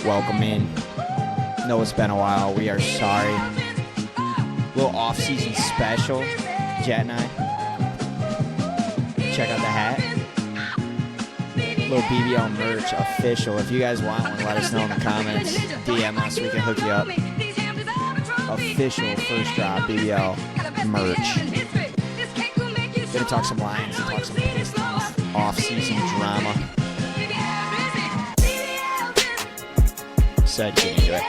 welcome in. Know it's been a while. We are sorry. Little off-season special, Jet and I. Check out the hat. Little BBL merch, official. If you guys want one, let us know in the comments. DM us, we can hook you up. Official first drop BBL merch. Gonna talk some Lions and talk some Pistons off-season drama. Excited to get into it.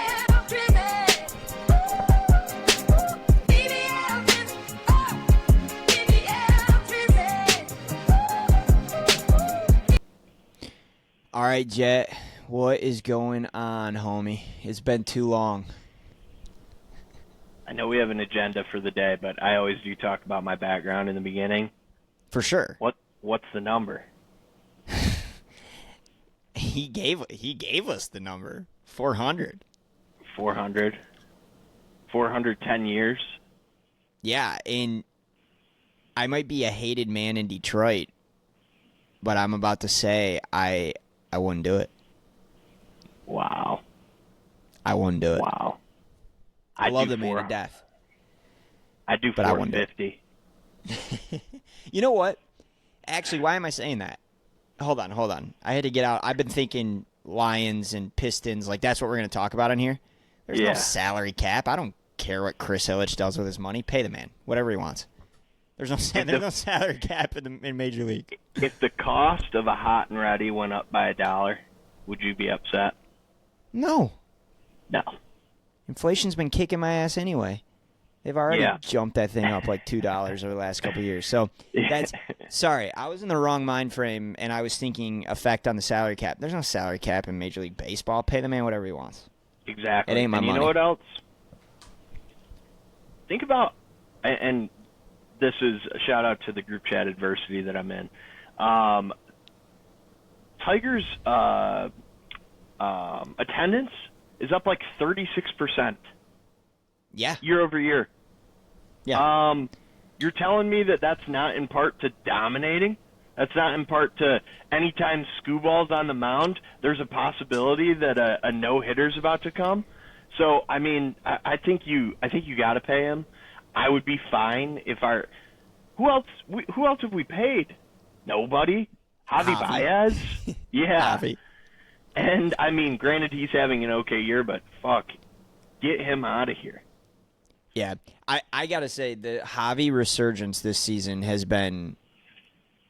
All right, Jet, what is going on, homie? It's been too long. I know we have an agenda for the day, but I always do talk about my background in the beginning. For sure. What's the number? He gave us the number. 400. 400. 410 years. Yeah, and I might be a hated man in Detroit, but I'm about to say I wouldn't do it. Wow. I wouldn't do it. Wow. I love the man to death. I do 450. You know what? Actually, why am I saying that? Hold on. I had to get out. I've been thinking Lions and Pistons, like that's what we're going to talk about in here. There's no salary cap. I don't care what Chris Ilitch does with his money. Pay the man whatever he wants. There's no salary cap in Major League. If the cost of a hot and ready went up by $1, would you be upset? No. No. Inflation's been kicking my ass anyway. They've already jumped that thing up like $2 over the last couple of years. So that's sorry, I was in the wrong mind frame and I was thinking effect on the salary cap. There's no salary cap in Major League Baseball. Pay the man whatever he wants. Exactly. It ain't my money. You know what else? Think about, and this is a shout out to the group chat adversity that I'm in. Tigers attendance is up like 36%. Yeah. Year over year. Yeah. You're telling me that that's not in part to dominating? That's not in part to anytime Scooball's on the mound, there's a possibility that a no-hitter's about to come? So, I mean, I think you got to pay him. I would be fine if who else have we paid? Nobody. Javi Baez? Yeah. Javi. And, I mean, granted, he's having an okay year, but fuck, get him out of here. Yeah. I got to say, the Javi resurgence this season has been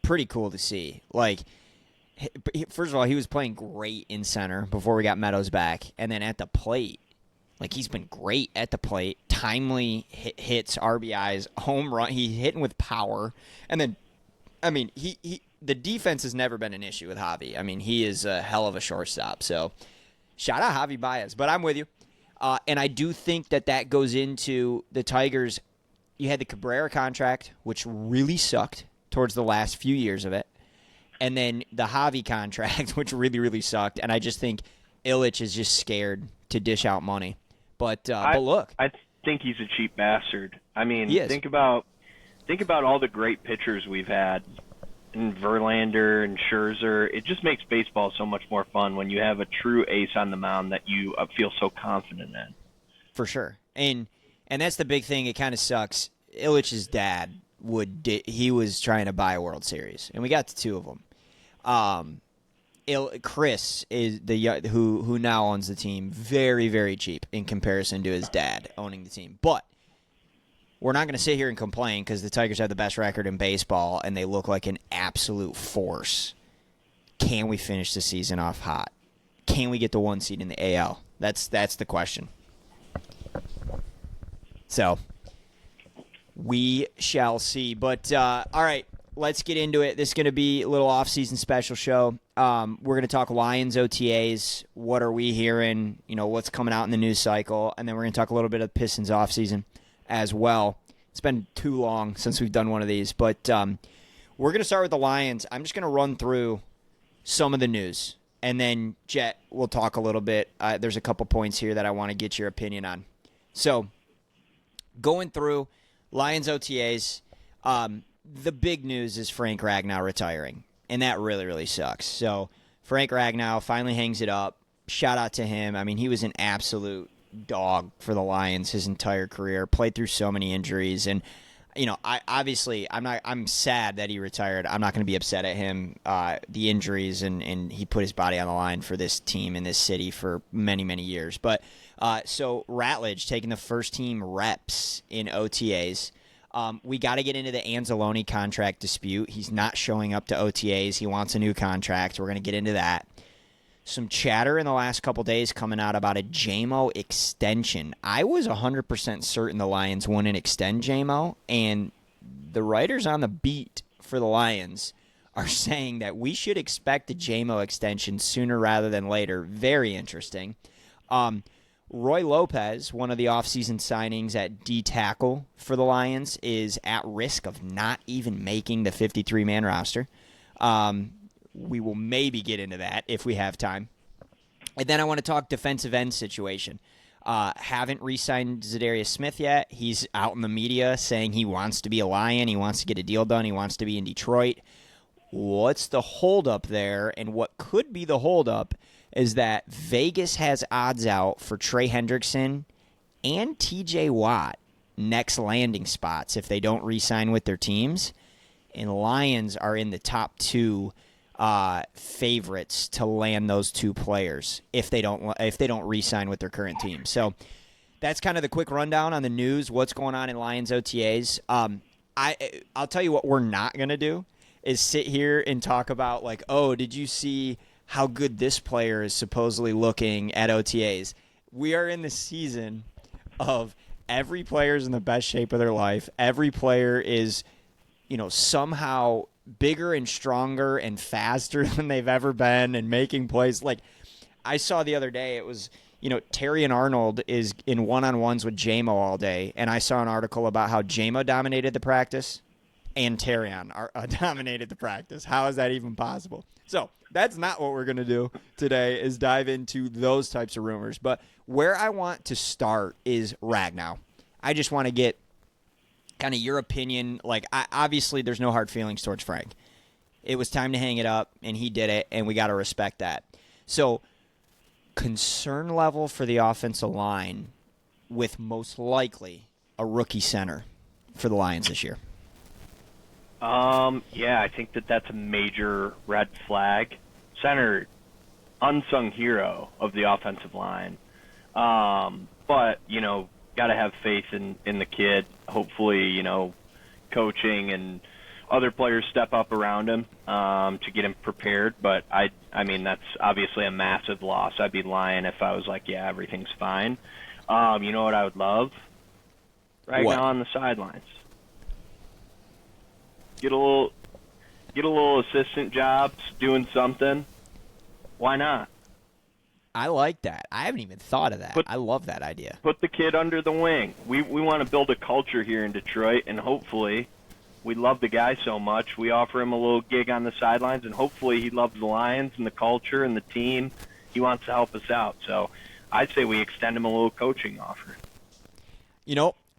pretty cool to see. Like, first of all, he was playing great in center before we got Meadows back. And then at the plate, like, he's been great at the plate. Timely hits, RBIs, home run. He's hitting with power. And then, I mean, the defense has never been an issue with Javi. I mean, he is a hell of a shortstop. So, shout out Javi Baez. But I'm with you. And I do think that goes into the Tigers. You had the Cabrera contract, which really sucked towards the last few years of it. And then the Javi contract, which really, really sucked. And I just think Ilitch is just scared to dish out money. But look. I think he's a cheap bastard. I mean, he is. Think about all the great pitchers we've had. And Verlander and Scherzer. It just makes baseball so much more fun when you have a true ace on the mound that you feel so confident in. For sure. And that's the big thing. It kind of sucks. Ilitch's dad he was trying to buy a World Series, and we got to two of them. Chris is who now owns the team, very, very cheap in comparison to his dad owning the team. But we're not going to sit here and complain because the Tigers have the best record in baseball and they look like an absolute force. Can we finish the season off hot? Can we get the 1 seed in the AL? That's the question. So we shall see. But all right, let's get into it. This is going to be a little off-season special show. We're going to talk Lions OTAs. What are we hearing? You know, what's coming out in the news cycle. And then we're going to talk a little bit of Pistons offseason as well. It's been too long since we've done one of these. But we're going to start with the Lions. I'm just going to run through some of the news. And then, Jet, we'll talk a little bit. There's a couple points here that I want to get your opinion on. So, going through Lions OTAs, the big news is Frank Ragnow retiring. And that really, really sucks. So, Frank Ragnow finally hangs it up. shout out to him. I mean, he was an absolute dog for the Lions his entire career. Played through so many injuries, and I'm sad that he retired. I'm not going to be upset at him. The injuries and he put his body on the line for this team in this city for many, many years. But so Ratledge taking the first team reps in OTAs. We got to get into the Anzalone contract dispute. He's not showing up to OTAs. He wants a new contract. We're going to get into that. Some chatter in the last couple days coming out about a Jamo extension. I was 100% certain the Lions wouldn't extend Jamo, and the writers on the beat for the Lions are saying that we should expect a Jamo extension sooner rather than later. Very interesting. Roy Lopez, one of the offseason signings at D-tackle for the Lions, is at risk of not even making the 53-man roster. We will maybe get into that if we have time. And then I want to talk defensive end situation. Haven't re-signed Zadarius Smith yet. He's out in the media saying he wants to be a Lion. He wants to get a deal done. He wants to be in Detroit. What's the holdup there? And what could be the holdup is that Vegas has odds out for Trey Hendrickson and TJ Watt next landing spots if they don't re-sign with their teams. And Lions are in the top two favorites to land those two players if they don't re-sign with their current team. So that's kind of the quick rundown on the news, what's going on in Lions OTAs. I'll tell you what we're not going to do is sit here and talk about like, oh, did you see how good this player is supposedly looking at OTAs? We are in the season of every player's in the best shape of their life. Every player is, somehow bigger and stronger and faster than they've ever been and making plays. Like I saw the other day, it was, Terry and Arnold is in one-on-ones with Jamo all day. And I saw an article about how Jamo dominated the practice and Terrion dominated the practice. How is that even possible? So that's not what we're going to do today is dive into those types of rumors. But where I want to start is Ragnow. I just want to get kind of your opinion. Like, obviously, there's no hard feelings towards Frank. It was time to hang it up, and he did it, and we got to respect that. So, concern level for the offensive line with most likely a rookie center for the Lions this year. Yeah, I think that's a major red flag. Center, unsung hero of the offensive line. But, got to have faith in the kid. Hopefully, coaching and other players step up around him to get him prepared. But, I mean, that's obviously a massive loss. I'd be lying if I was like, yeah, everything's fine. You know what I would love? Right now on the sidelines. Get a little assistant jobs, doing something. Why not? I like that. I haven't even thought of that. I love that idea. Put the kid under the wing. We want to build a culture here in Detroit, and hopefully we love the guy so much. We offer him a little gig on the sidelines, and hopefully he loves the Lions and the culture and the team. He wants to help us out. So I'd say we extend him a little coaching offer.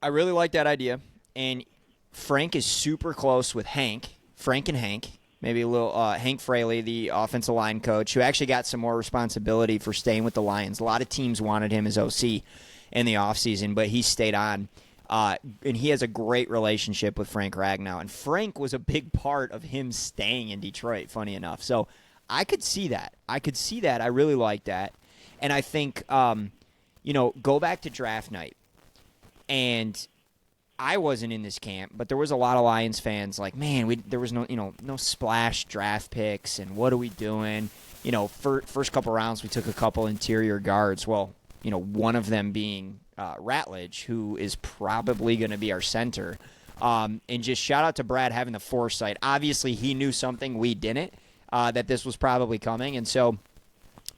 I really like that idea. And Frank is super close with Frank and Hank. Maybe a little Hank Fraley, the offensive line coach, who actually got some more responsibility for staying with the Lions. A lot of teams wanted him as OC in the offseason, but he stayed on. And he has a great relationship with Frank Ragnow. And Frank was a big part of him staying in Detroit, funny enough. So I could see that. I really like that. And I think, go back to draft night. And I wasn't in this camp, but there was a lot of Lions fans like, man, there was no splash draft picks, and what are we doing? First couple rounds, we took a couple interior guards. Well, one of them being Ratledge, who is probably going to be our center. And just shout out to Brad having the foresight. Obviously, he knew something we didn't, that this was probably coming. And so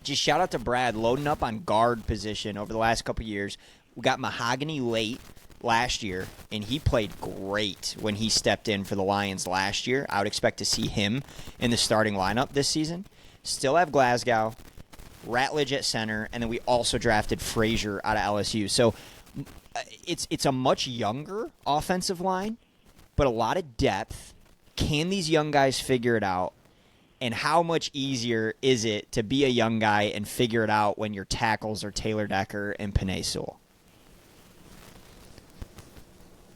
just shout out to Brad loading up on guard position over the last couple years. We got Mahogany late last year, and he played great when he stepped in for the Lions last year. I would expect to see him in the starting lineup this season. Still have Glasgow, Ratledge at center, and then we also drafted Frazier out of LSU. So it's a much younger offensive line, but a lot of depth. Can these young guys figure it out? And how much easier is it to be a young guy and figure it out when your tackles are Taylor Decker and Penei Sewell?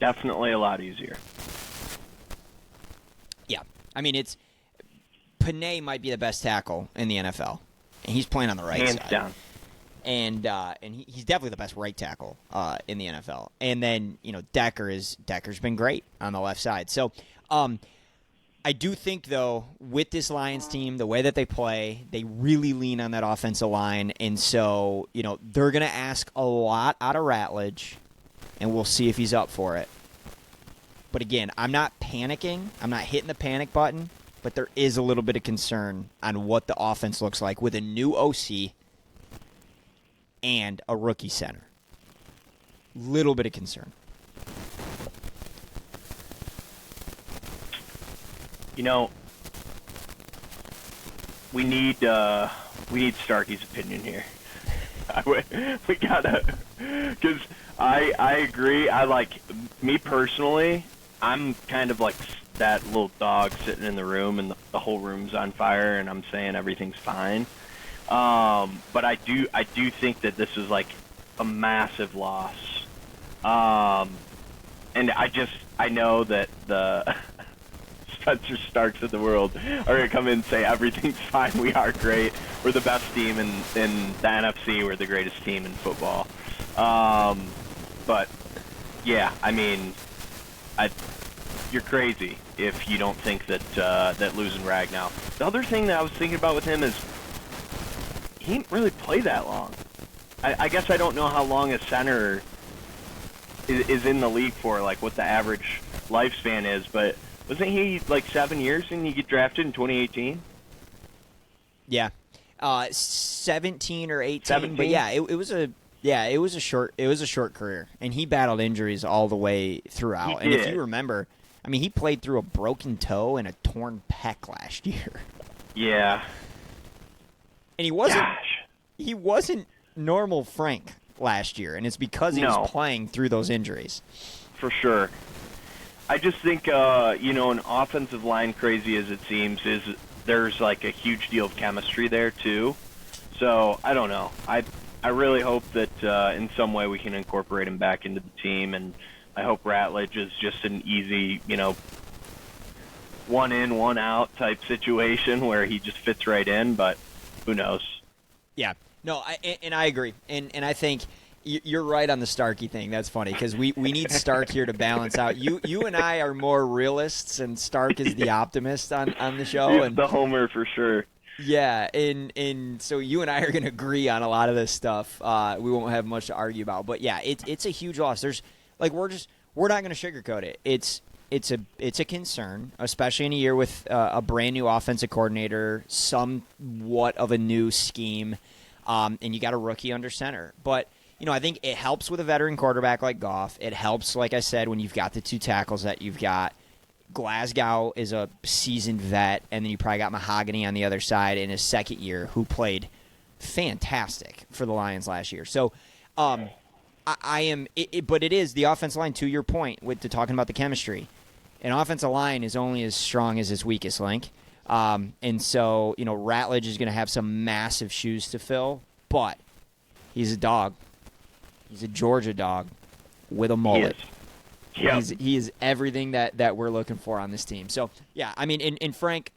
Definitely a lot easier. Yeah. I mean, Penei might be the best tackle in the NFL, and he's playing on the right Hands side. down. And he's definitely the best right tackle in the NFL. And then, Decker's been great on the left side. So, I do think, though, with this Lions team, the way that they play, they really lean on that offensive line. And so, they're going to ask a lot out of Ratledge, and we'll see if he's up for it. But again, I'm not panicking. I'm not hitting the panic button. But there is a little bit of concern on what the offense looks like with a new OC and a rookie center. Little bit of concern. We need Starkey's opinion here. We gotta, because I agree. Me personally, I'm kind of like that little dog sitting in the room and the whole room's on fire and I'm saying everything's fine. But I do think that this is like a massive loss. And I know that the Spencer Starks of the world are going to come in and say everything's fine, we are great, we're the best team in the NFC, we're the greatest team in football. But, yeah, I mean, you're crazy if you don't think that losing Ragnow. The other thing that I was thinking about with him is he didn't really play that long. I guess I don't know how long a center is in the league for, like what the average lifespan is, but wasn't he like 7 years and he get drafted in 2018? Yeah, 17 or 18. 17? But yeah, it was a short career, and he battled injuries all the way throughout. He and if did. you remember, I mean, he played through a broken toe and a torn pec last year. Yeah. And Gosh. he wasn't normal Frank last year, and it's because he was playing through those injuries. For sure. I just think, an offensive line, crazy as it seems, there's like a huge deal of chemistry there too. So I don't know. I really hope that in some way we can incorporate him back into the team, and I hope Ratledge is just an easy, one in, one out type situation where he just fits right in. But who knows? Yeah. No, I agree, and I think you're right on the Starkey thing. That's funny because we need Stark here to balance out. You and I are more realists, and Stark is the optimist on the show. He's and the homer for sure. Yeah, and so you and I are going to agree on a lot of this stuff. We won't have much to argue about, but yeah, it's a huge loss. There's like we're not going to sugarcoat it. It's a concern, especially in a year with a brand new offensive coordinator, somewhat of a new scheme, and you got a rookie under center. But I think it helps with a veteran quarterback like Goff. It helps, like I said, when you've got the two tackles that you've got. Glasgow is a seasoned vet, and then you probably got Mahogany on the other side in his second year, who played fantastic for the Lions last year. So, but it is the offensive line. To your point, with talking about the chemistry, an offensive line is only as strong as its weakest link, and so Ratledge is going to have some massive shoes to fill, but he's a dog. He's a Georgia dog with a mullet. Yep. He is everything that we're looking for on this team. So, yeah, I mean, and Frank,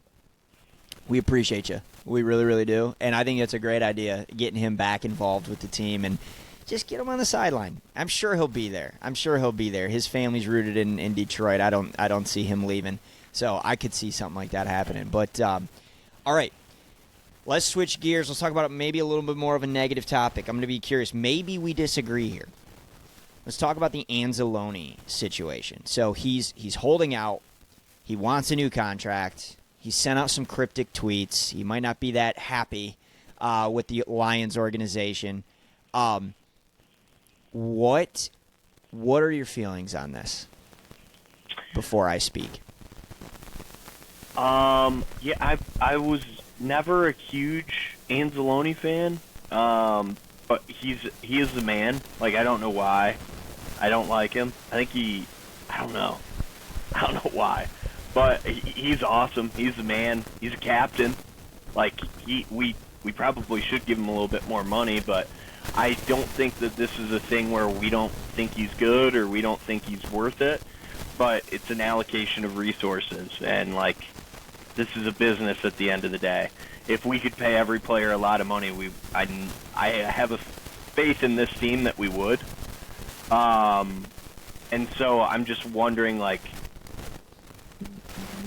we appreciate you. We really, really do. And I think it's a great idea, getting him back involved with the team and just get him on the sideline. I'm sure he'll be there. His family's rooted in Detroit. I don't see him leaving. So I could see something like that happening. But, all right. Let's switch gears. Let's talk about maybe a little bit more of a negative topic. I'm going to be curious. Maybe we disagree here. Let's talk about the Anzalone situation. So he's holding out. He wants a new contract. He sent out some cryptic tweets. He might not be that happy with the Lions organization. What are your feelings on this before I speak? Yeah, I was never a huge Anzalone fan, but he is the man. Like, I don't know why I don't like him. I don't know why, but he's awesome. He's the man. He's a captain. Like, we probably should give him a little bit more money, but I don't think that this is a thing where we don't think he's good or we don't think he's worth it, but it's an allocation of resources, and, like, this is a business at the end of the day. If we could pay every player a lot of money, I have a faith in this team that we would. And so I'm just wondering, like,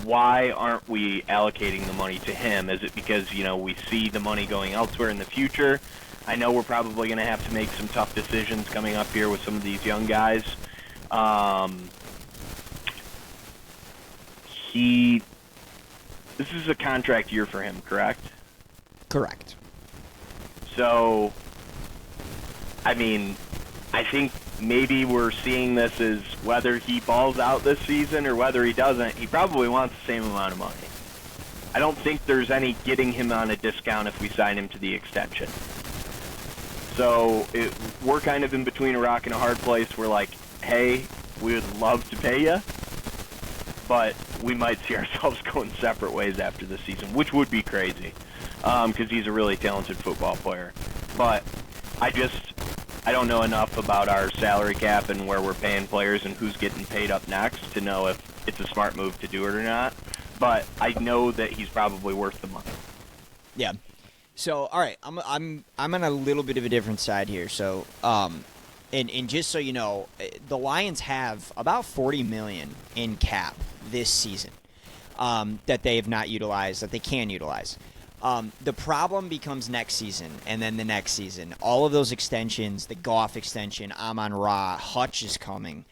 why aren't we allocating the money to him? Is it because, we see the money going elsewhere in the future? I know we're probably going to have to make some tough decisions coming up here with some of these young guys. This is a contract year for him, correct? Correct. So, I mean, I think maybe we're seeing this as whether he balls out this season or whether he doesn't, he probably wants the same amount of money. I don't think there's any getting him on a discount if we sign him to the extension. So we're kind of in between a rock and a hard place. We're like, hey, we would love to pay you, but we might see ourselves going separate ways after this season, which would be crazy because he's a really talented football player. But I don't know enough about our salary cap and where we're paying players and who's getting paid up next to know if it's a smart move to do it or not. But I know that he's probably worth the money. Yeah. So, all right, I'm on a little bit of a different side here. So, and just so you know, the Lions have about $40 million in cap this season that they have not utilized, that they can utilize. The problem becomes next season and then the next season. All of those extensions, the Goff extension, Amon-Ra, Hutch is coming,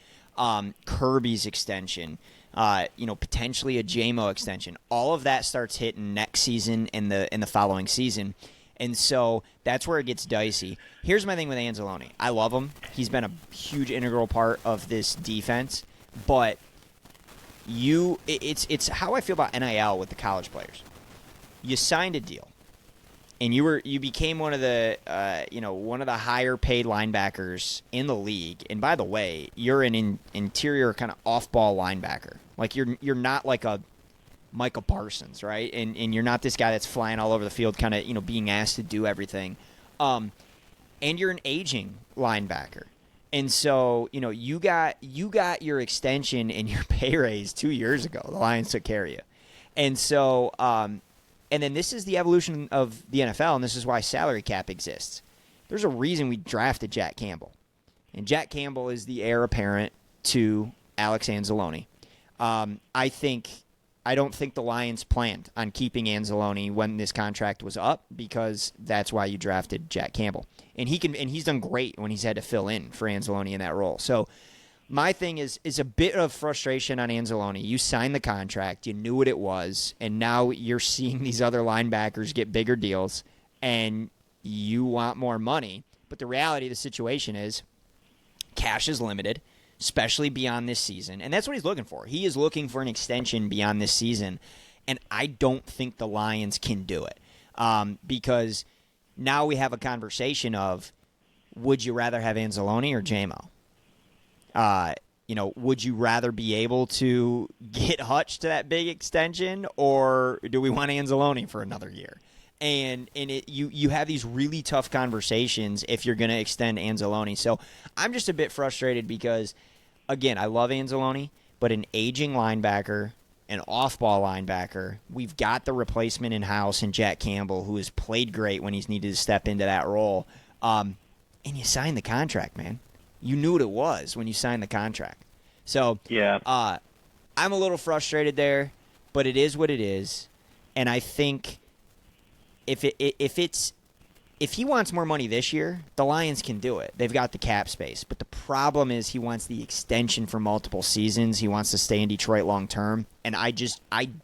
Kirby's extension, potentially a Jamo extension. All of that starts hitting next season and the following season. And so that's where it gets dicey. Here's my thing with Anzalone. I love him. He's been a huge integral part of this defense, but it's how I feel about NIL with the college players. You signed a deal, and you became one of the higher paid linebackers in the league. And by the way, you're an interior kind of off ball linebacker. Like you're not like a Michael Parsons, right? And you're not this guy that's flying all over the field, kind of being asked to do everything. And you're an aging linebacker. And so, you got your extension and your pay raise 2 years ago. The Lions took care of you. And so, and then this is the evolution of the NFL, and this is why salary cap exists. There's a reason we drafted Jack Campbell. And Jack Campbell is the heir apparent to Alex Anzalone. I don't think the Lions planned on keeping Anzalone when this contract was up because that's why you drafted Jack Campbell. And he's done great when he's had to fill in for Anzalone in that role. So my thing is a bit of frustration on Anzalone. You signed the contract, you knew what it was, and now you're seeing these other linebackers get bigger deals, and you want more money. But the reality of the situation is cash is limited, especially beyond this season. And that's what he's looking for. He is looking for an extension beyond this season, and I don't think the Lions can do it because now we have a conversation of, would you rather have Anzalone or Jamo? Would you rather be able to get Hutch to that big extension, or do we want Anzalone for another year? And you have these really tough conversations if you're going to extend Anzalone. So I'm just a bit frustrated because, again, I love Anzalone, but an aging linebacker, an off-ball linebacker, we've got the replacement in-house in Jack Campbell, who has played great when he's needed to step into that role. And you signed the contract, man. You knew what it was when you signed the contract. So yeah, I'm a little frustrated there, but it is what it is. And I think if he wants more money this year, the Lions can do it. They've got the cap space. But the problem is he wants the extension for multiple seasons. He wants to stay in Detroit long term. And I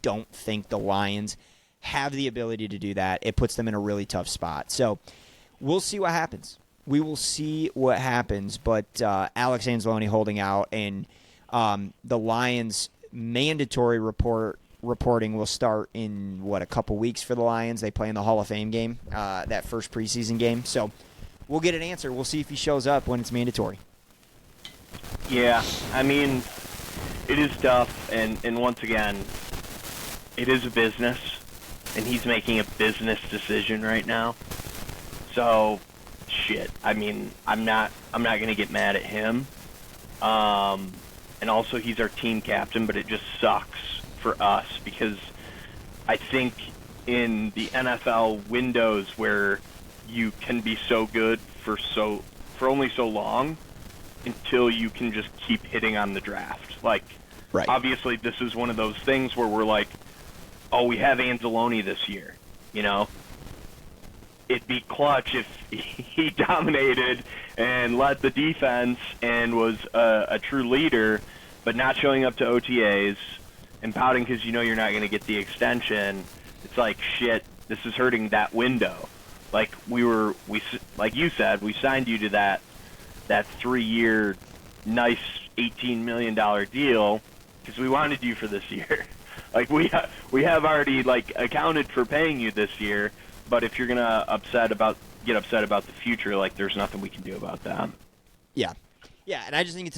don't think the Lions have the ability to do that. It puts them in a really tough spot. So we'll see what happens. We will see what happens. But Alex Anzalone holding out, and the Lions' mandatory reporting will start in, a couple weeks for the Lions. They play in the Hall of Fame game, that first preseason game. So we'll get an answer. We'll see if he shows up when it's mandatory. Yeah, I mean, it is tough, and once again, it is a business, and he's making a business decision right now. So, shit. I mean, I'm not gonna get mad at him. And also he's our team captain, but it just sucks for us because I think in the NFL windows where you can be so good for only so long until you can just keep hitting on the draft. Like, Right. Obviously this is one of those things where we're like, oh, we have Anzalone this year, you know? It'd be clutch if he dominated and led the defense and was a true leader, but not showing up to OTAs and pouting because you know you're not going to get the extension. It's like, shit, this is hurting that window. Like like you said, we signed you to that 3-year, nice $18 million deal because we wanted you for this year. Like we have already like accounted for paying you this year. But if you're gonna get upset about the future, like there's nothing we can do about that. Yeah, and I just think it's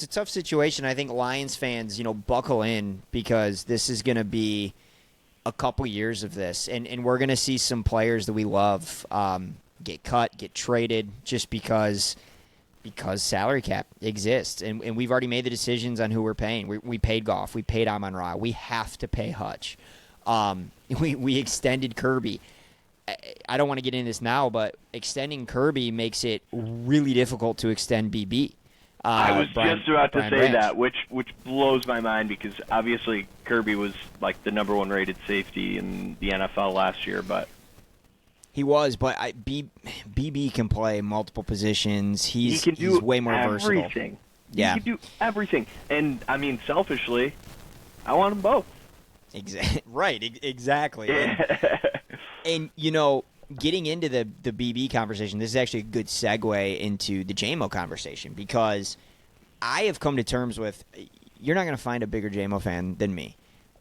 a tough situation. I think Lions fans, buckle in because this is gonna be a couple years of this, and we're gonna see some players that we love get cut, get traded, just because salary cap exists, and we've already made the decisions on who we're paying. We paid Goff, we paid Amon-Ra, we have to pay Hutch. We extended Kirby. I don't want to get into this now, but extending Kirby makes it really difficult to extend BB. I was just about to say that, which blows my mind because obviously Kirby was like the number 1 rated safety in the NFL last year, but he was. But BB can play multiple positions. He's way more versatile. Yeah, he can do everything. And I mean, selfishly, I want them both. Right, exactly. And getting into the BB conversation, this is actually a good segue into the Jamo conversation because I have come to terms with, you're not going to find a bigger Jamo fan than me,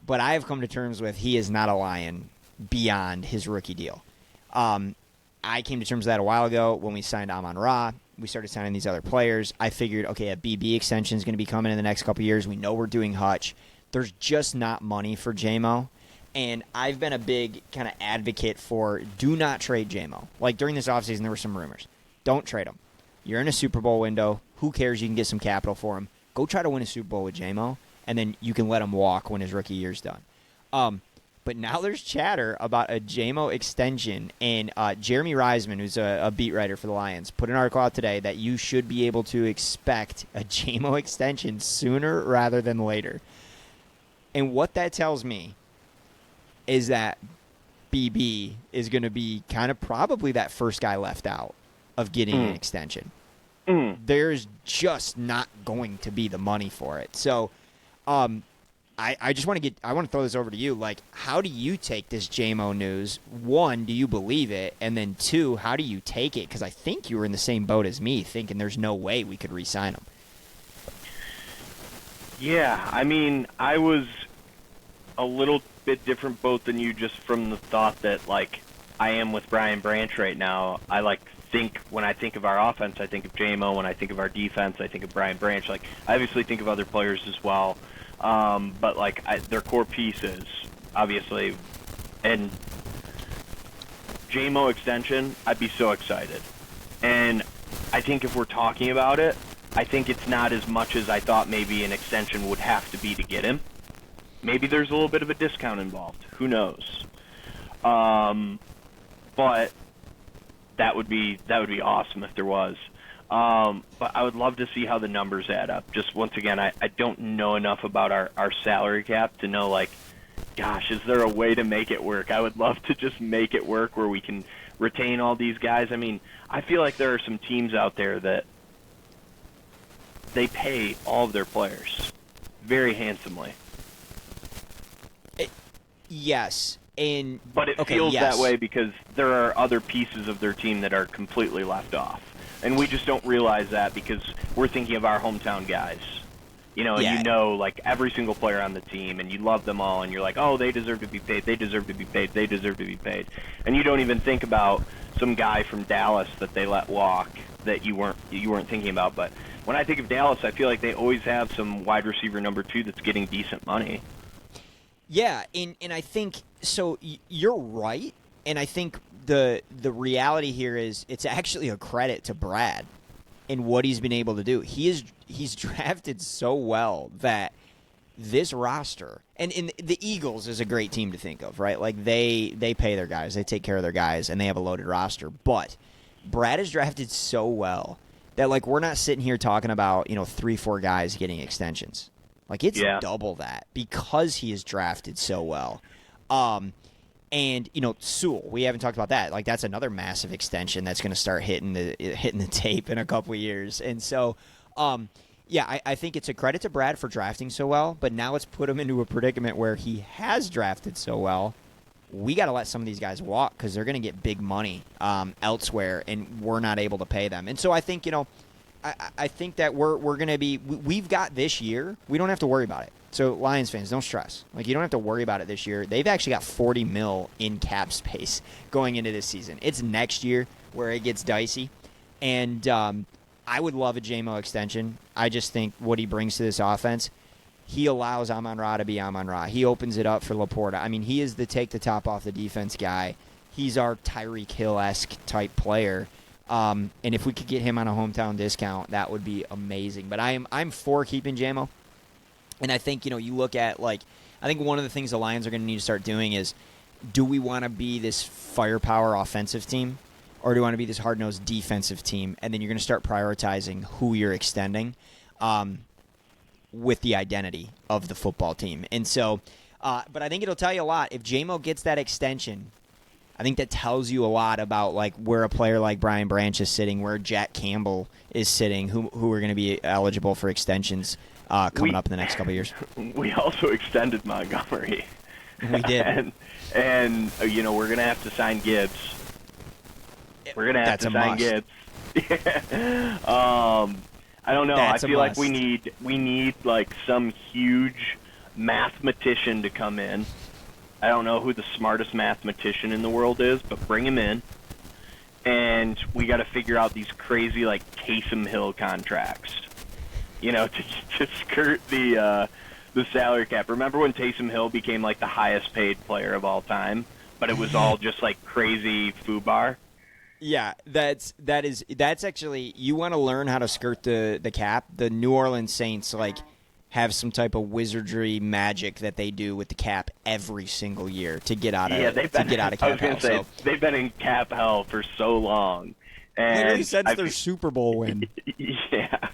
but I have come to terms with he is not a Lion beyond his rookie deal. I came to terms with that a while ago when we signed Amon-Ra. We started signing these other players. I figured, okay, a BB extension is going to be coming in the next couple of years. We know we're doing Hutch. There's just not money for Jamo. And I've been a big kind of advocate for do not trade Jamo. Like during this offseason, there were some rumors. Don't trade him. You're in a Super Bowl window. Who cares? You can get some capital for him. Go try to win a Super Bowl with Jamo, and then you can let him walk when his rookie year's done. But now there's chatter about a Jamo extension, and Jeremy Reisman, who's a beat writer for the Lions, put an article out today that you should be able to expect a Jamo extension sooner rather than later. And what that tells me is that BB is going to be kind of probably that first guy left out of getting an extension. There's just not going to be the money for it. So I just want to throw this over to you. Like, how do you take this Jamo news? One, do you believe it? And then two, how do you take it? Because I think you were in the same boat as me, thinking there's no way we could re-sign him. Yeah, I mean, I was a little bit different boat than you just from the thought that, like, I am with Brian Branch right now. I, when I think of our offense, I think of Jamo. When I think of our defense, I think of Brian Branch. Like, I obviously think of other players as well. But, they're core pieces, obviously. And Jamo extension, I'd be so excited. And I think if we're talking about it, I think it's not as much as I thought maybe an extension would have to be to get him. Maybe there's a little bit of a discount involved. Who knows? But that would be awesome if there was. But I would love to see how the numbers add up. Just once again, I don't know enough about our salary cap to know, like, gosh, is there a way to make it work? I would love to just make it work where we can retain all these guys. I mean, I feel like there are some teams out there that they pay all of their players very handsomely. Yes. But it feels that way because there are other pieces of their team that are completely left off. And we just don't realize that because we're thinking of our hometown guys. And like every single player on the team, and you love them all, and you're like, oh, they deserve to be paid, they deserve to be paid, they deserve to be paid. And you don't even think about some guy from Dallas that they let walk that you weren't thinking about. But when I think of Dallas, I feel like they always have some wide receiver number 2 that's getting decent money. Yeah, and I think so. You're right, and I think the reality here is it's actually a credit to Brad and what he's been able to do. He's drafted so well that this roster and the Eagles is a great team to think of, right? Like they pay their guys, they take care of their guys, and they have a loaded roster. But Brad has drafted so well that like we're not sitting here talking about 3-4 guys getting extensions. Like it's double that because he is drafted so well. And Sewell, we haven't talked about that. Like that's another massive extension that's going to start hitting the tape in a couple of years. And so, I think it's a credit to Brad for drafting so well. But now it's put him into a predicament where he has drafted so well. We got to let some of these guys walk because they're going to get big money elsewhere, and we're not able to pay them. And so I think I think that we're going to be – we've got this year. We don't have to worry about it. So, Lions fans, don't stress. Like, you don't have to worry about it this year. They've actually got $40 million in cap space going into this season. It's next year where it gets dicey. And I would love a Jamo extension. I just think what he brings to this offense, he allows Amon-Ra to be Amon-Ra. He opens it up for Laporta. I mean, he is the take the top off the defense guy. He's our Tyreek Hill-esque type player. And if we could get him on a hometown discount, that would be amazing. But I'm for keeping Jamo. And I think, you look at, I think one of the things the Lions are going to need to start doing is, do we want to be this firepower offensive team, or do we want to be this hard-nosed defensive team? And then you're going to start prioritizing who you're extending with the identity of the football team. And so, but I think it'll tell you a lot. If Jamo gets that extension, I think that tells you a lot about where a player like Brian Branch is sitting, where Jack Campbell is sitting, who are going to be eligible for extensions coming up in the next couple of years. We also extended Montgomery. We did. and we're going to have to sign Gibbs. We're going to have to sign Gibbs. I don't know. I feel like we need some huge mathematician to come in. I don't know who the smartest mathematician in the world is, but bring him in. And we got to figure out these crazy Taysom Hill contracts. To skirt the salary cap. Remember when Taysom Hill became the highest paid player of all time, but it was all just crazy FUBAR? Yeah, that's actually, you want to learn how to skirt the cap. The New Orleans Saints have some type of wizardry magic that they do with the cap every single year to get out of cap hell. I was going to say, they've been in cap hell for so long. And literally since their Super Bowl win. Yeah.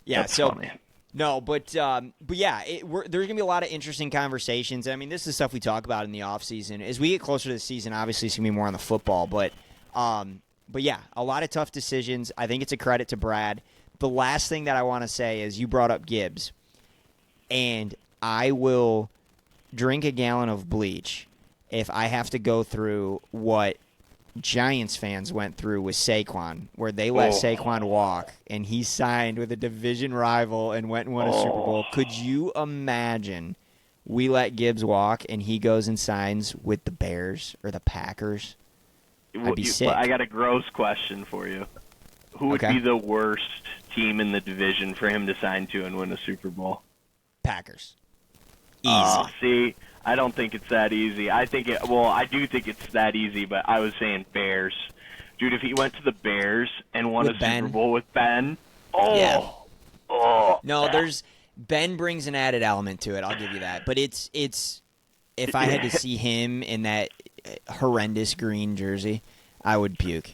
Yeah, that's so funny. No, but yeah, there's going to be a lot of interesting conversations. I mean, this is stuff we talk about in the offseason. As we get closer to the season, obviously it's going to be more on the football. But yeah, a lot of tough decisions. I think it's a credit to Brad. The last thing that I want to say is you brought up Gibbs, and I will drink a gallon of bleach if I have to go through what Giants fans went through with Saquon, where they let Saquon walk, and he signed with a division rival and went and won a Super Bowl. Could you imagine we let Gibbs walk, and he goes and signs with the Bears or the Packers? I'd be sick. I got a gross question for you. Who would be the worst team in the division for him to sign to and win a Super Bowl? Packers. Easy. See, I don't think it's that easy. I do think it's that easy, but I was saying Bears. Dude, if he went to the Bears and won a Super Bowl with Ben, Ben brings an added element to it, I'll give you that. But it's if I had to see him in that horrendous green jersey, I would puke.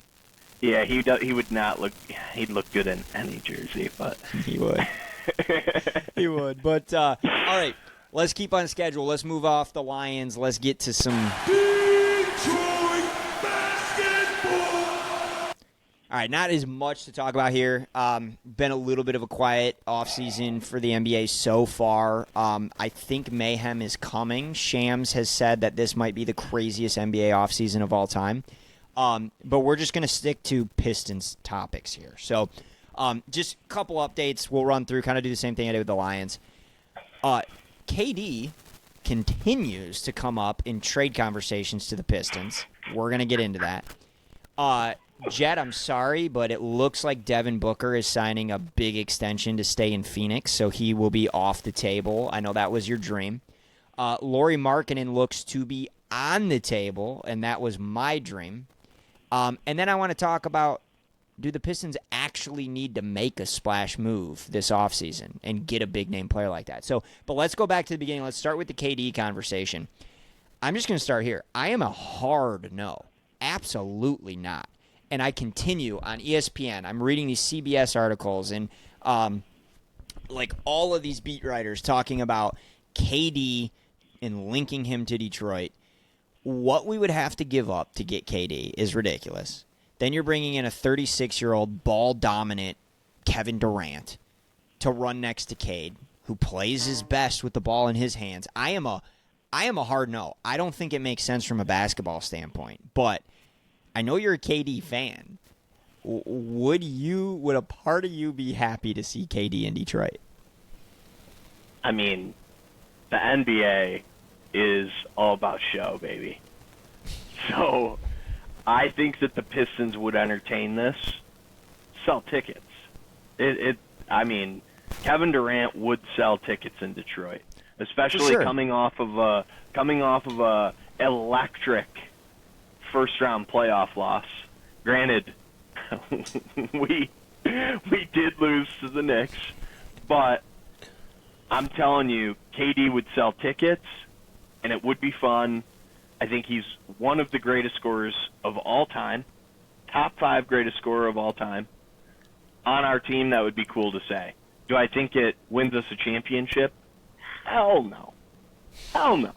Yeah, he would not look. He'd look good in any jersey, but he would. He would. But all right, let's keep on schedule. Let's move off the Lions. Let's get to some Detroit basketball. All right, not as much to talk about here. Been a little bit of a quiet offseason for the NBA so far. I think mayhem is coming. Shams has said that this might be the craziest NBA offseason of all time. But we're just going to stick to Pistons topics here. So just a couple updates. We'll run through, kind of do the same thing I did with the Lions. KD continues to come up in trade conversations to the Pistons. We're going to get into that. Jet, I'm sorry, but it looks like Devin Booker is signing a big extension to stay in Phoenix, so he will be off the table. I know that was your dream. Lauri Markkanen looks to be on the table, and that was my dream. And then I want to talk about, do the Pistons actually need to make a splash move this offseason and get a big-name player like that? But let's go back to the beginning. Let's start with the KD conversation. I'm just going to start here. I am a hard no. Absolutely not. And I continue on ESPN. I'm reading these CBS articles and like all of these beat writers talking about KD and linking him to Detroit. What we would have to give up to get KD is ridiculous. Then you're bringing in a 36-year-old ball-dominant Kevin Durant to run next to Cade, who plays his best with the ball in his hands. I am a hard no. I don't think it makes sense from a basketball standpoint, but I know you're a KD fan. Would a part of you be happy to see KD in Detroit? I mean, the NBA is all about show, baby. So I think that the Pistons would entertain this. Sell tickets. I mean, Kevin Durant would sell tickets in Detroit, especially coming off of a electric first-round playoff loss. Granted, we did lose to the Knicks, but I'm telling you, KD would sell tickets, and it would be fun. I think he's one of the greatest scorers of all time, top 5 greatest scorer of all time. On our team, that would be cool to say. Do I think it wins us a championship? Hell no. Hell no.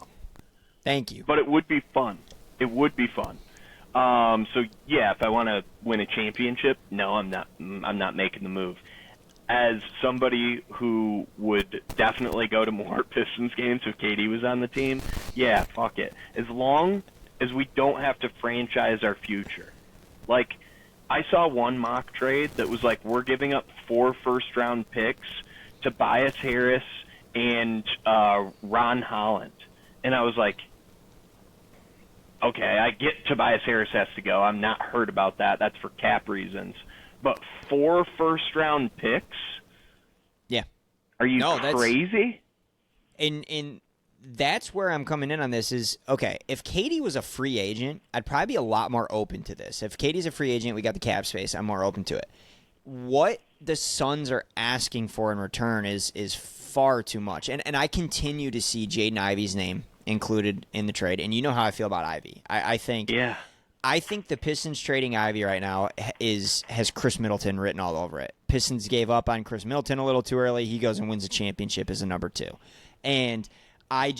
Thank you. But it would be fun. It would be fun. So yeah, if I want to win a championship, no, I'm not making the move. As somebody who would definitely go to more Pistons games if KD was on the team, yeah, fuck it. As long as we don't have to franchise our future. Like, I saw one mock trade that was like, we're giving up 4 first-round picks, Tobias Harris and Ron Holland. And I was like, okay, I get Tobias Harris has to go. I'm not hurt about that. That's for cap reasons. But 4 first-round picks? Yeah. Are you crazy? And that's where I'm coming in on this is, okay, if Katie was a free agent, I'd probably be a lot more open to this. If Katie's a free agent, we got the cap space, I'm more open to it. What the Suns are asking for in return is far too much. And I continue to see Jaden Ivey's name included in the trade. And you know how I feel about Ivey. I think the Pistons trading Ivey right now has Chris Middleton written all over it. Pistons gave up on Chris Middleton a little too early. He goes and wins a championship as a number 2. And I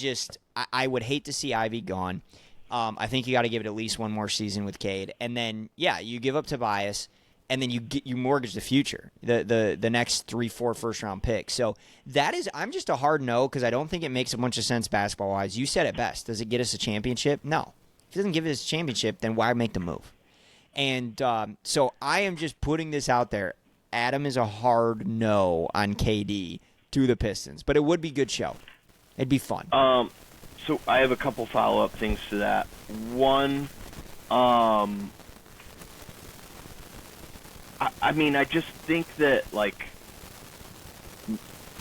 would hate to see Ivey gone. I think you got to give it at least one more season with Cade. And then, yeah, you give up Tobias, and then you mortgage the future, the next 3-4 first-round picks. So I'm just a hard no because I don't think it makes a bunch of sense basketball-wise. You said it best. Does it get us a championship? No. If it doesn't give us a championship, then why make the move? And so I am just putting this out there. Adam is a hard no on KD to the Pistons, but it would be a good show. It'd be fun. So I have a couple follow-up things to that. One, I mean, I just think that, like,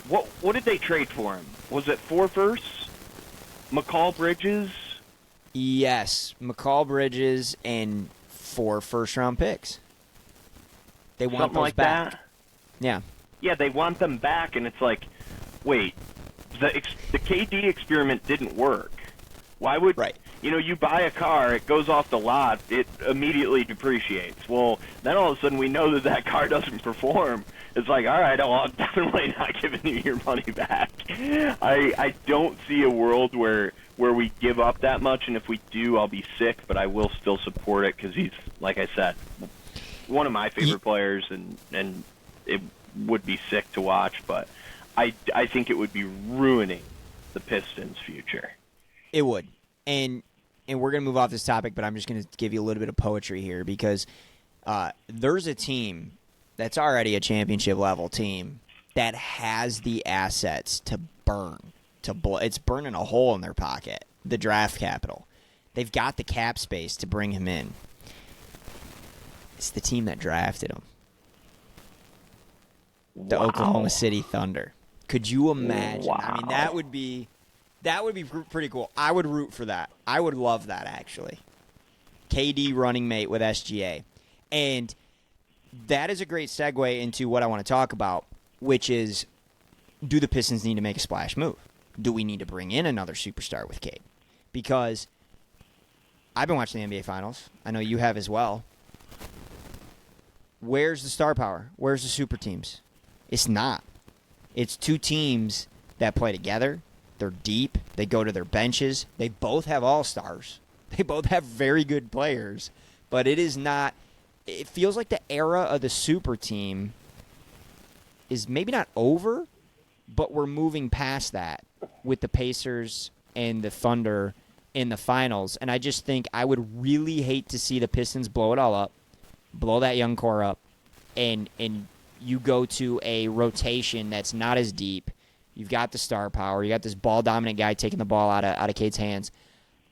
what did they trade for him? Was it 4 firsts? McCall Bridges? Yes, McCall Bridges and 4 first-round picks. They want something those like back. That? Yeah. Yeah, they want them back, and it's like, wait, the KD experiment didn't work. Why would you buy a car, it goes off the lot, it immediately depreciates. Well, then all of a sudden we know that car doesn't perform. It's like, all right, well, I'm definitely not giving you your money back. I don't see a world where we give up that much, and if we do, I'll be sick, but I will still support it because he's, like I said, one of my favorite players, and it would be sick to watch, but I think it would be ruining the Pistons' future. It would. And we're going to move off this topic, but I'm just going to give you a little bit of poetry here because there's a team that's already a championship-level team that has the assets to burn. It's burning a hole in their pocket, the draft capital. They've got the cap space to bring him in. It's the team that drafted him. The Wow. Oklahoma City Thunder. Could you imagine? Wow. I mean, that would be pretty cool. I would root for that. I would love that, actually. KD running mate with SGA. And that is a great segue into what I want to talk about, which is, do the Pistons need to make a splash move? Do we need to bring in another superstar with Cade? Because I've been watching the NBA Finals. I know you have as well. Where's the star power? Where's the super teams? It's not. It's two teams that play together. They're deep. They go to their benches. They both have all-stars. They both have very good players. But it is not... It feels like the era of the super team is maybe not over, but we're moving past that with the Pacers and the Thunder in the finals. And I just think I would really hate to see the Pistons blow it all up, blow that young core up, and you go to a rotation that's not as deep. You've got the star power. You got this ball-dominant guy taking the ball out of Cade's hands.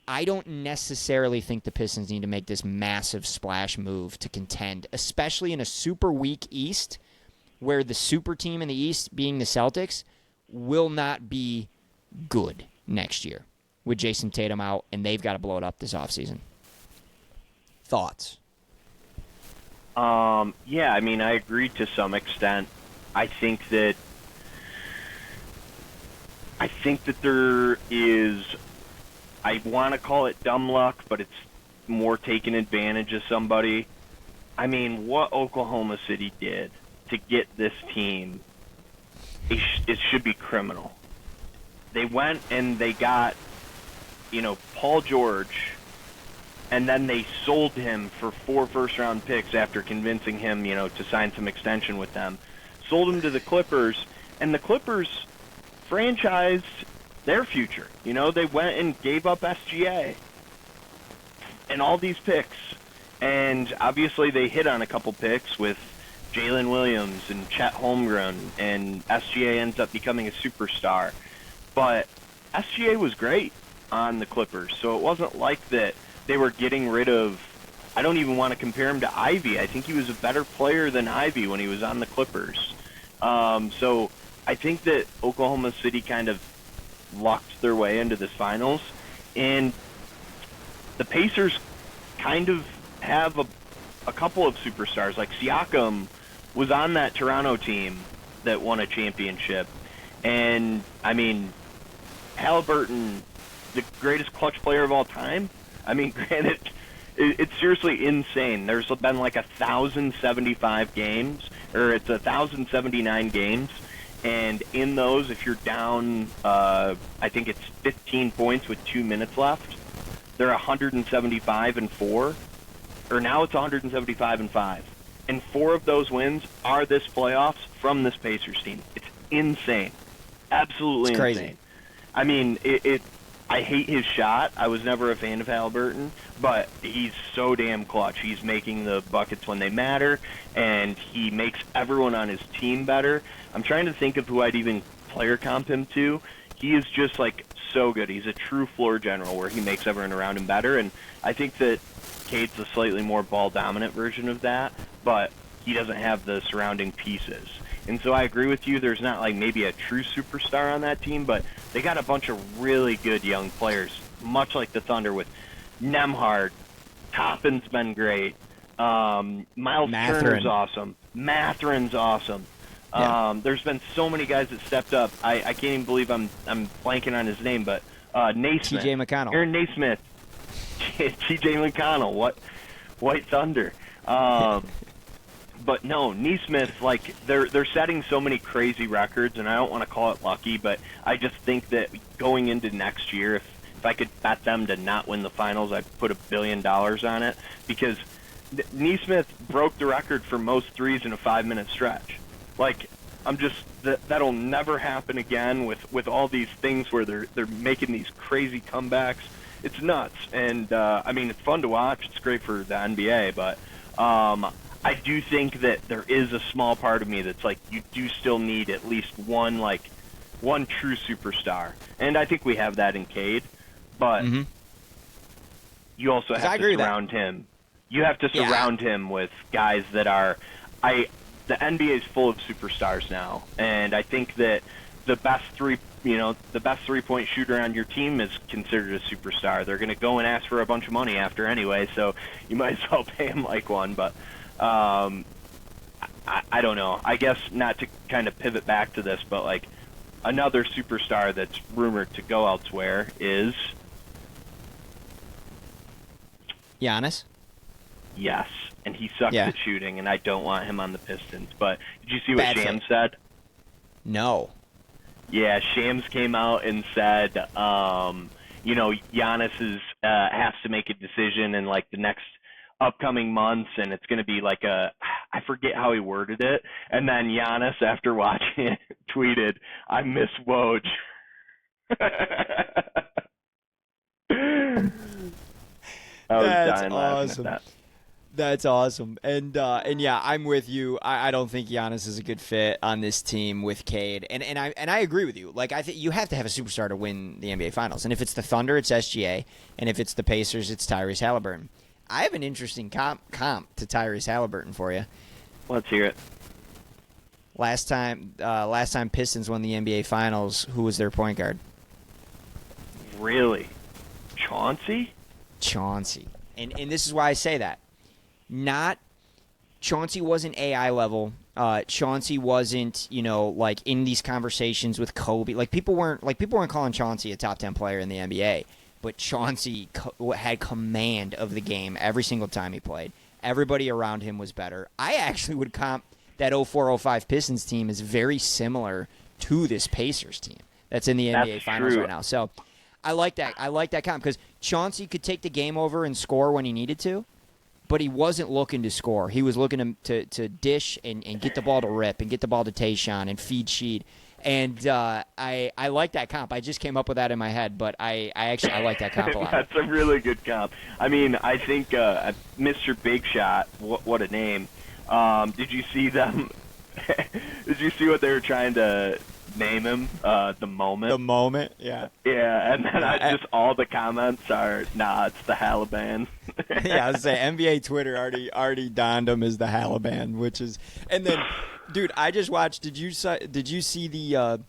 I don't necessarily think the Pistons need to make this massive splash move to contend, especially in a super weak East where the super team in the East, being the Celtics, will not be good next year with Jason Tatum out, and they've got to blow it up this offseason. Thoughts? Yeah, I mean, I agree to some extent. I think that there is, I want to call it dumb luck, but it's more taking advantage of somebody. I mean, what Oklahoma City did to get this team, it should be criminal. They went and they got, Paul George, and then they sold him for 4 first-round picks after convincing him, to sign some extension with them. Sold him to the Clippers, and the Clippers franchised their future. They went and gave up SGA and all these picks. And obviously they hit on a couple picks with Jalen Williams and Chet Holmgren, and SGA ends up becoming a superstar. But SGA was great on the Clippers, so it wasn't like that they were getting rid of, I don't even want to compare him to Ivy. I think he was a better player than Ivy when he was on the Clippers. So I think that Oklahoma City kind of lucked their way into this finals, and the Pacers kind of have a couple of superstars. Like Siakam was on that Toronto team that won a championship, and I mean, Halliburton, the greatest clutch player of all time. I mean, granted, it's seriously insane. There's been like 1,075 games, or it's 1,079 games, and in those, if you're down, I think it's 15 points with 2 minutes left, they're 175-4, or now it's 175-5, and 4 of those wins are this playoffs from this Pacers team. It's insane, absolutely it's crazy. Insane. I mean, I hate his shot. I was never a fan of Halliburton, but he's so damn clutch. He's making the buckets when they matter, and he makes everyone on his team better. I'm trying to think of who I'd even player comp him to. He is just, like, so good. He's a true floor general where he makes everyone around him better, and I think that Cade's a slightly more ball-dominant version of that, but he doesn't have the surrounding pieces. And so I agree with you. There's not like maybe a true superstar on that team, but they got a bunch of really good young players, much like the Thunder with Nembhard. Toppin's been great. Miles Turner's awesome. Matherin's awesome. Yeah. There's been so many guys that stepped up. I can't even believe I'm blanking on his name, but Naismith. TJ McConnell. Aaron Naismith. TJ McConnell. What? White Thunder. But no, Naismith, like, they're setting so many crazy records, and I don't want to call it lucky, but I just think that going into next year, if I could bet them to not win the finals, I'd put $1 billion on it, because Naismith broke the record for most threes in a 5-minute stretch. Like, that'll never happen again with all these things where they're making these crazy comebacks. It's nuts, and I mean, it's fun to watch. It's great for the NBA, but I do think that there is a small part of me that's like, you do still need at least one true superstar. And I think we have that in Cade, but you also have to surround him You have to Yeah. surround him with guys that are the NBA is full of superstars now, and I think that the best three-point shooter on your team is considered a superstar. They're going to go and ask for a bunch of money after anyway, so you might as well pay him like one. But I don't know. I guess not to kind of pivot back to this, but like another superstar that's rumored to go elsewhere is Giannis? yes, and he sucks Yeah. at shooting, and I don't want him on the Pistons. But did you see what Bad Shams fit. said? No. Yeah, Shams came out and said, Giannis has to make a decision in like the next upcoming months, and it's going to be like I forget how he worded it, and then Giannis, after watching it, tweeted, "I miss Woj." I was That's dying laughing awesome. at that. That's awesome. And yeah, I'm with you. I don't think Giannis is a good fit on this team with Cade. And I agree with you. Like I think you have to have a superstar to win the NBA Finals. And if it's the Thunder, it's SGA, and if it's the Pacers, it's Tyrese Halliburton. I have an interesting comp to Tyrese Halliburton for you. Let's hear it. Last time Pistons won the NBA Finals, who was their point guard? Really? Chauncey? Chauncey. And this is why I say that. Not Chauncey wasn't AI level. Chauncey wasn't, like in these conversations with Kobe. Like people weren't calling Chauncey a top 10 player in the NBA, but Chauncey had command of the game every single time he played. Everybody around him was better. I actually would comp that 04-05 Pistons team is very similar to this Pacers team that's in the NBA Finals true. right now. So I like that. I like that comp because Chauncey could take the game over and score when he needed to, but he wasn't looking to score. He was looking to dish and get the ball to Rip and get the ball to Tayshaun and feed Sheed. And I like that comp. I just came up with that in my head, but I like that comp a lot. That's a really good comp. I mean, I think Mr. Big Shot, what a name. Did you see them? Did you see what they were trying to name him? The Moment? The Moment, yeah. Yeah, and then just all the comments are, nah, it's the Haliban. Yeah, I was saying NBA Twitter already donned him as the Haliban, which is, and then, dude, I just watched. Did you see the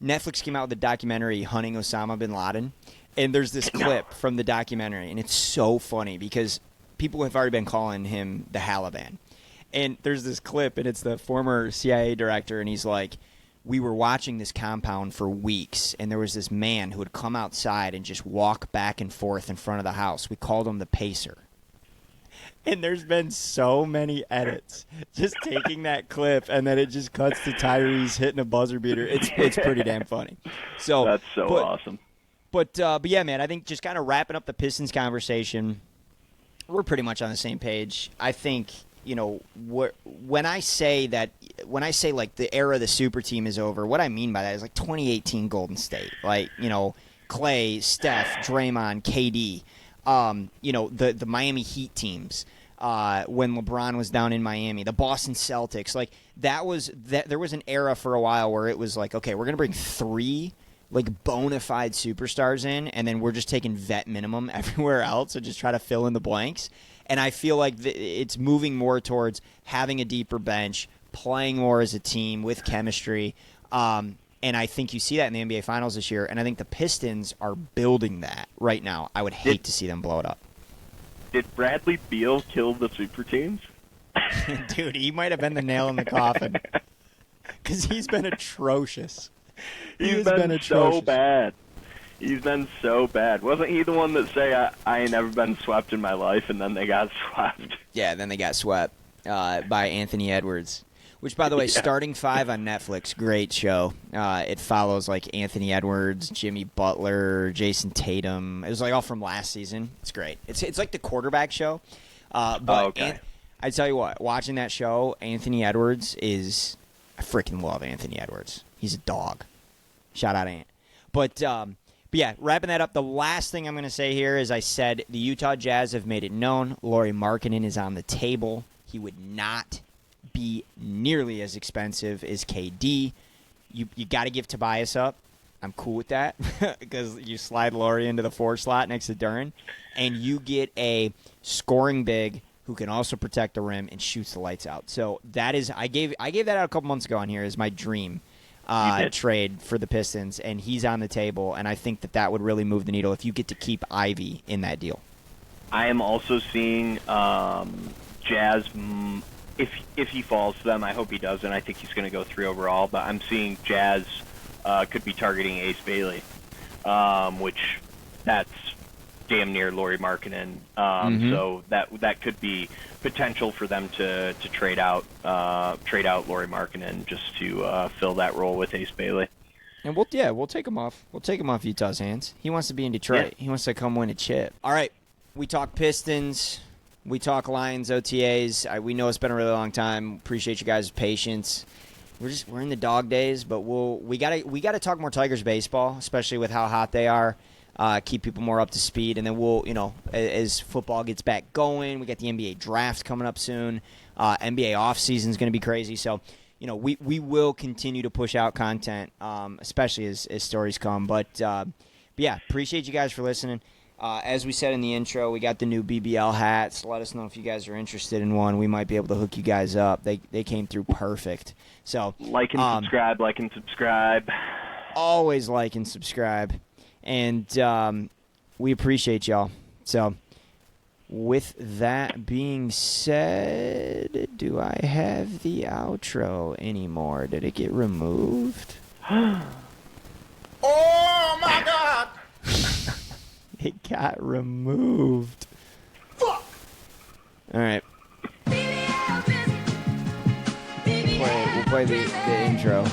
Netflix came out with the documentary Hunting Osama bin Laden, and there's this clip from the documentary, and it's so funny because people have already been calling him the Haliban, and there's this clip, and it's the former CIA director, and he's like, we were watching this compound for weeks, and there was this man who would come outside and just walk back and forth in front of the house. We called him the Pacer. And there's been so many edits just taking that clip, and then it just cuts to Tyrese hitting a buzzer beater. It's pretty damn funny. So That's so awesome. But yeah, man, I think just kind of wrapping up the Pistons conversation, we're pretty much on the same page. I think, when I say like the era of the super team is over, what I mean by that is like 2018 Golden State, like Clay, Steph, Draymond, KD, the Miami Heat teams when LeBron was down in Miami, the Boston Celtics, like there was an era for a while where it was like, okay, we're gonna bring 3 like bona fide superstars in, and then we're just taking vet minimum everywhere else and just try to fill in the blanks. And I feel like it's moving more towards having a deeper bench, playing more as a team with chemistry. And I think you see that in the NBA Finals this year. And I think the Pistons are building that right now. I would hate to see them blow it up. Did Bradley Beal kill the super teams? Dude, he might have been the nail in the coffin. Because he's been atrocious. He's been so bad. He's been so bad. Wasn't he the one that say, I ain't never been swept in my life, and then they got swept? Yeah, then they got swept by Anthony Edwards. Which, by the way, Starting 5 on Netflix, great show. It follows, like, Anthony Edwards, Jimmy Butler, Jason Tatum. It was, like, all from last season. It's great. It's like the quarterback show. Okay. I tell you what, watching that show, Anthony Edwards is... I freaking love Anthony Edwards. He's a dog. Shout out, Ant. But yeah, wrapping that up, the last thing I'm going to say here is I said the Utah Jazz have made it known. Lauri Markkanen is on the table. He would not be nearly as expensive as KD. You got to give Tobias up. I'm cool with that because you slide Lauri into the 4 slot next to Duren, and you get a scoring big who can also protect the rim and shoots the lights out. So that is I gave that out a couple months ago on here as my dream trade for the Pistons, and he's on the table, and I think that would really move the needle if you get to keep Ivy in that deal. I am also seeing Jazz, if he falls to them, I hope he doesn't. I think he's going to go 3 overall, but I'm seeing Jazz could be targeting Ace Bailey, which that's damn near Lauri Markkanen. So that could be potential for them to trade out Lauri Markkanen just to fill that role with Ace Bailey. And we'll take him off. We'll take him off Utah's hands. He wants to be in Detroit. Yeah. He wants to come win a chip. All right, we talk Pistons. We talk Lions, OTAs. We know it's been a really long time. Appreciate you guys' patience. We're in the dog days, but we gotta talk more Tigers baseball, especially with how hot they are. Keep people more up to speed, and then we'll, as football gets back going, we got the NBA draft coming up soon. NBA offseason is going to be crazy. So, we will continue to push out content, especially as stories come. But yeah, appreciate you guys for listening. As we said in the intro, we got the new BBL hats. Let us know if you guys are interested in one. We might be able to hook you guys up. They came through perfect. So like and subscribe. Always like and subscribe. And we appreciate y'all. So with that being said, do I have the outro anymore? Did it get removed? Oh, my God! It got removed. Fuck! All right. We'll play the intro.